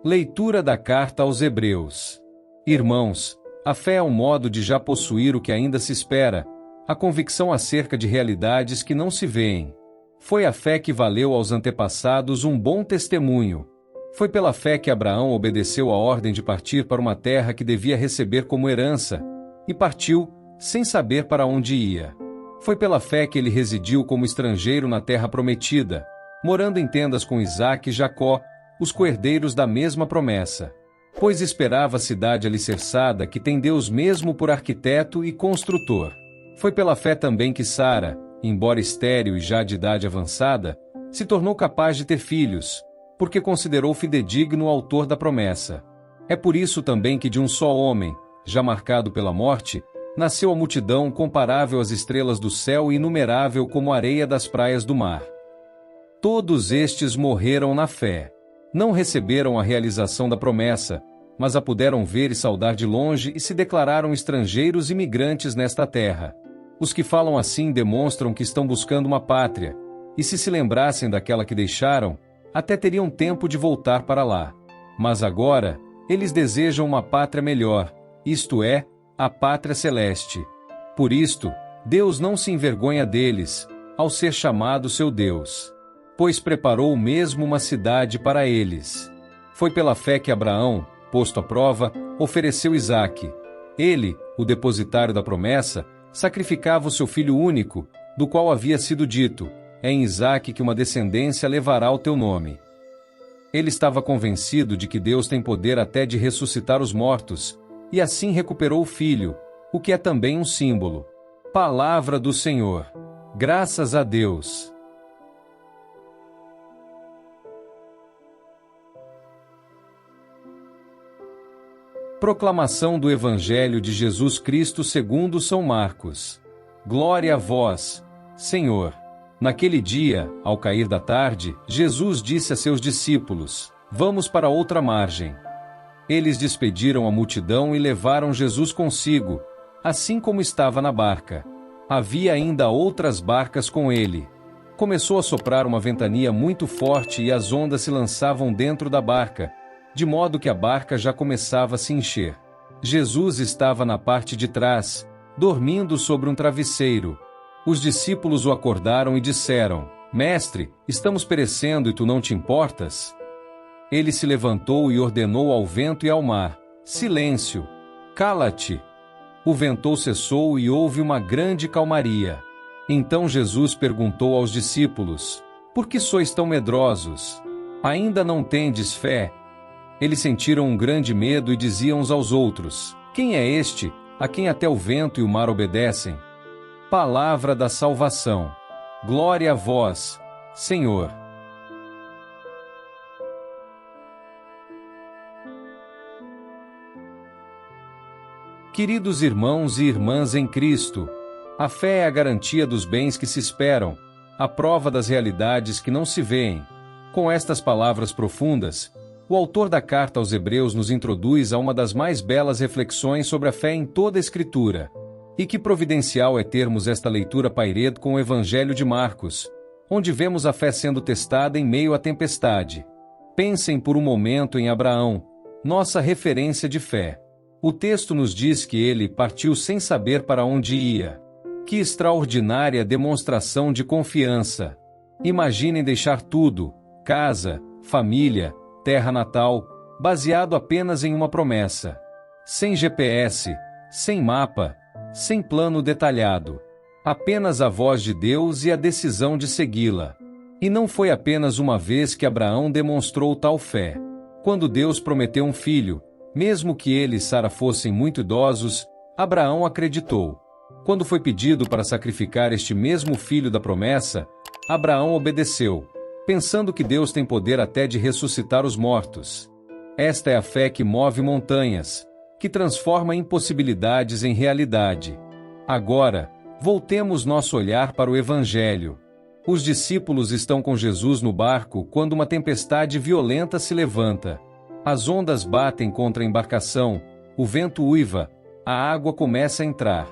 Leitura da Carta aos Hebreus. Irmãos, a fé é um modo de já possuir o que ainda se espera, a convicção acerca de realidades que não se veem. Foi a fé que valeu aos antepassados um bom testemunho. Foi pela fé que Abraão obedeceu a ordem de partir para uma terra que devia receber como herança, e partiu, sem saber para onde ia. Foi pela fé que ele residiu como estrangeiro na terra prometida, morando em tendas com Isaque e Jacó, os coherdeiros da mesma promessa. Pois esperava a cidade alicerçada que tem Deus mesmo por arquiteto e construtor. Foi pela fé também que Sara, embora estéril e já de idade avançada, se tornou capaz de ter filhos, porque considerou fidedigno o autor da promessa. É por isso também que de um só homem, já marcado pela morte, nasceu a multidão comparável às estrelas do céu e inumerável como a areia das praias do mar. Todos estes morreram na fé. Não receberam a realização da promessa, mas a puderam ver e saudar de longe e se declararam estrangeiros e migrantes nesta terra. Os que falam assim demonstram que estão buscando uma pátria, e se lembrassem daquela que deixaram, até teriam tempo de voltar para lá. Mas agora, eles desejam uma pátria melhor, isto é, a pátria celeste. Por isto, Deus não se envergonha deles, ao ser chamado seu Deus, pois preparou mesmo uma cidade para eles. Foi pela fé que Abraão, posto à prova, ofereceu Isaque. Ele, o depositário da promessa, sacrificava o seu filho único, do qual havia sido dito: é em Isaque que uma descendência levará o teu nome. Ele estava convencido de que Deus tem poder até de ressuscitar os mortos, e assim recuperou o filho, o que é também um símbolo. Palavra do Senhor. Graças a Deus. Proclamação do Evangelho de Jesus Cristo segundo São Marcos. Glória a vós, Senhor. Naquele dia, ao cair da tarde, Jesus disse a seus discípulos: vamos para outra margem. Eles despediram a multidão e levaram Jesus consigo, assim como estava na barca. Havia ainda outras barcas com ele. Começou a soprar uma ventania muito forte e as ondas se lançavam dentro da barca, de modo que a barca já começava a se encher. Jesus estava na parte de trás, dormindo sobre um travesseiro. Os discípulos o acordaram e disseram: Mestre, estamos perecendo e tu não te importas? Ele se levantou e ordenou ao vento e ao mar: Silêncio! Cala-te! O vento cessou e houve uma grande calmaria. Então Jesus perguntou aos discípulos: Por que sois tão medrosos? Ainda não tendes fé? Eles sentiram um grande medo e diziam uns aos outros: Quem é este, a quem até o vento e o mar obedecem? Palavra da salvação. Glória a vós, Senhor. Queridos irmãos e irmãs em Cristo, a fé é a garantia dos bens que se esperam, a prova das realidades que não se veem. Com estas palavras profundas, o autor da carta aos Hebreus nos introduz a uma das mais belas reflexões sobre a fé em toda a Escritura. E que providencial é termos esta leitura pairede com o Evangelho de Marcos, onde vemos a fé sendo testada em meio à tempestade. Pensem por um momento em Abraão, nossa referência de fé. O texto nos diz que ele partiu sem saber para onde ia. Que extraordinária demonstração de confiança! Imaginem deixar tudo, casa, família, terra natal, baseado apenas em uma promessa. Sem GPS, sem mapa, sem plano detalhado. Apenas a voz de Deus e a decisão de segui-la. E não foi apenas uma vez que Abraão demonstrou tal fé. Quando Deus prometeu um filho, mesmo que ele e Sara fossem muito idosos, Abraão acreditou. Quando foi pedido para sacrificar este mesmo filho da promessa, Abraão obedeceu, pensando que Deus tem poder até de ressuscitar os mortos. Esta é a fé que move montanhas, que transforma impossibilidades em realidade. Agora, voltemos nosso olhar para o Evangelho. Os discípulos estão com Jesus no barco quando uma tempestade violenta se levanta. As ondas batem contra a embarcação, o vento uiva, a água começa a entrar.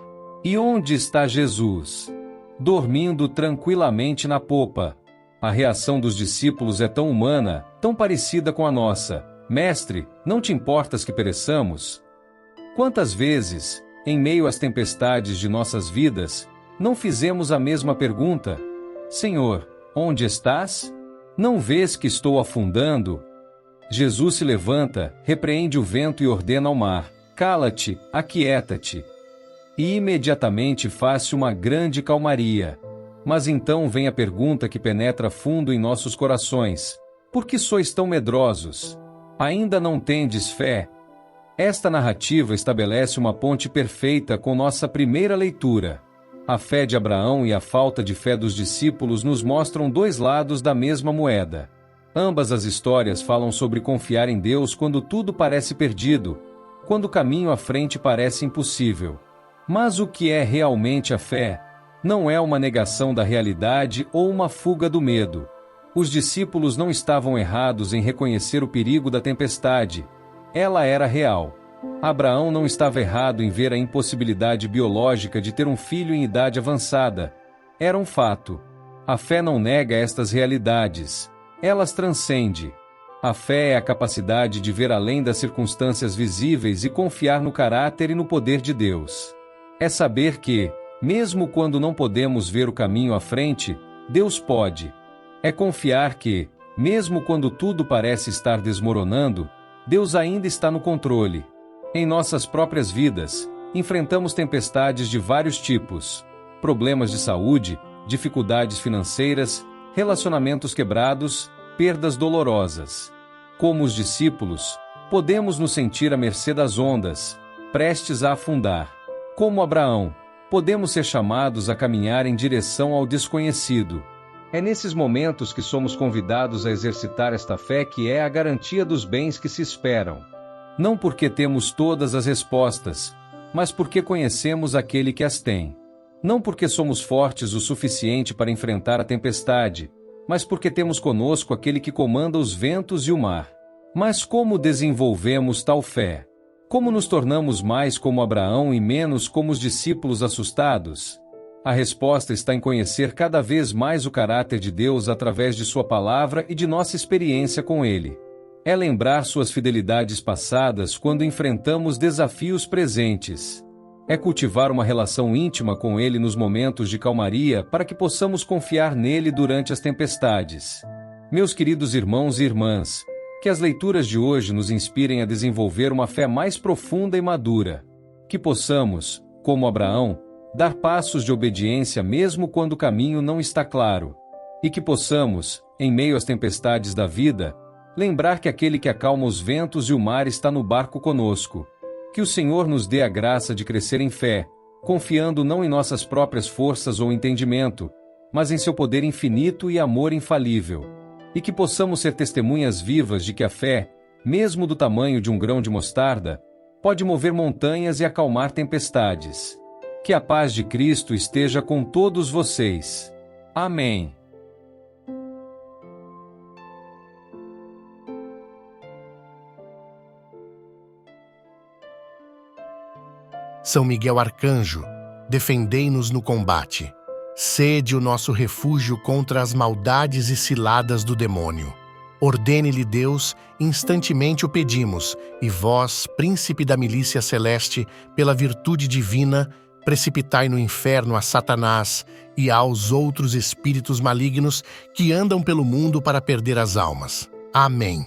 E onde está Jesus? Dormindo tranquilamente na popa. A reação dos discípulos é tão humana, tão parecida com a nossa. Mestre, não te importas que pereçamos? Quantas vezes, em meio às tempestades de nossas vidas, não fizemos a mesma pergunta? Senhor, onde estás? Não vês que estou afundando? Jesus se levanta, repreende o vento e ordena ao mar: cala-te, aquieta-te. E imediatamente faz-se uma grande calmaria. Mas então vem a pergunta que penetra fundo em nossos corações: por que sois tão medrosos? Ainda não tendes fé? Esta narrativa estabelece uma ponte perfeita com nossa primeira leitura. A fé de Abraão e a falta de fé dos discípulos nos mostram dois lados da mesma moeda. Ambas as histórias falam sobre confiar em Deus quando tudo parece perdido, quando o caminho à frente parece impossível. Mas o que é realmente a fé? Não é uma negação da realidade ou uma fuga do medo. Os discípulos não estavam errados em reconhecer o perigo da tempestade. Ela era real. Abraão não estava errado em ver a impossibilidade biológica de ter um filho em idade avançada. Era um fato. A fé não nega estas realidades. Elas transcende. A fé é a capacidade de ver além das circunstâncias visíveis e confiar no caráter e no poder de Deus. É saber que, mesmo quando não podemos ver o caminho à frente, Deus pode. É confiar que, mesmo quando tudo parece estar desmoronando, Deus ainda está no controle. Em nossas próprias vidas, enfrentamos tempestades de vários tipos: problemas de saúde, dificuldades financeiras, relacionamentos quebrados, perdas dolorosas. Como os discípulos, podemos nos sentir à mercê das ondas, prestes a afundar. Como Abraão, podemos ser chamados a caminhar em direção ao desconhecido. É nesses momentos que somos convidados a exercitar esta fé que é a garantia dos bens que se esperam. Não porque temos todas as respostas, mas porque conhecemos aquele que as tem. Não porque somos fortes o suficiente para enfrentar a tempestade, mas porque temos conosco aquele que comanda os ventos e o mar. Mas como desenvolvemos tal fé? Como nos tornamos mais como Abraão e menos como os discípulos assustados? A resposta está em conhecer cada vez mais o caráter de Deus através de sua palavra e de nossa experiência com Ele. É lembrar suas fidelidades passadas quando enfrentamos desafios presentes. É cultivar uma relação íntima com Ele nos momentos de calmaria para que possamos confiar nele durante as tempestades. Meus queridos irmãos e irmãs, que as leituras de hoje nos inspirem a desenvolver uma fé mais profunda e madura. Que possamos, como Abraão, dar passos de obediência mesmo quando o caminho não está claro. E que possamos, em meio às tempestades da vida, lembrar que aquele que acalma os ventos e o mar está no barco conosco. Que o Senhor nos dê a graça de crescer em fé, confiando não em nossas próprias forças ou entendimento, mas em seu poder infinito e amor infalível. E que possamos ser testemunhas vivas de que a fé, mesmo do tamanho de um grão de mostarda, pode mover montanhas e acalmar tempestades. Que a paz de Cristo esteja com todos vocês. Amém. São Miguel Arcanjo, defendei-nos no combate. Sede o nosso refúgio contra as maldades e ciladas do demônio. Ordene-lhe Deus, instantemente o pedimos, e vós, príncipe da milícia celeste, pela virtude divina, precipitai no inferno a Satanás e aos outros espíritos malignos que andam pelo mundo para perder as almas. Amém.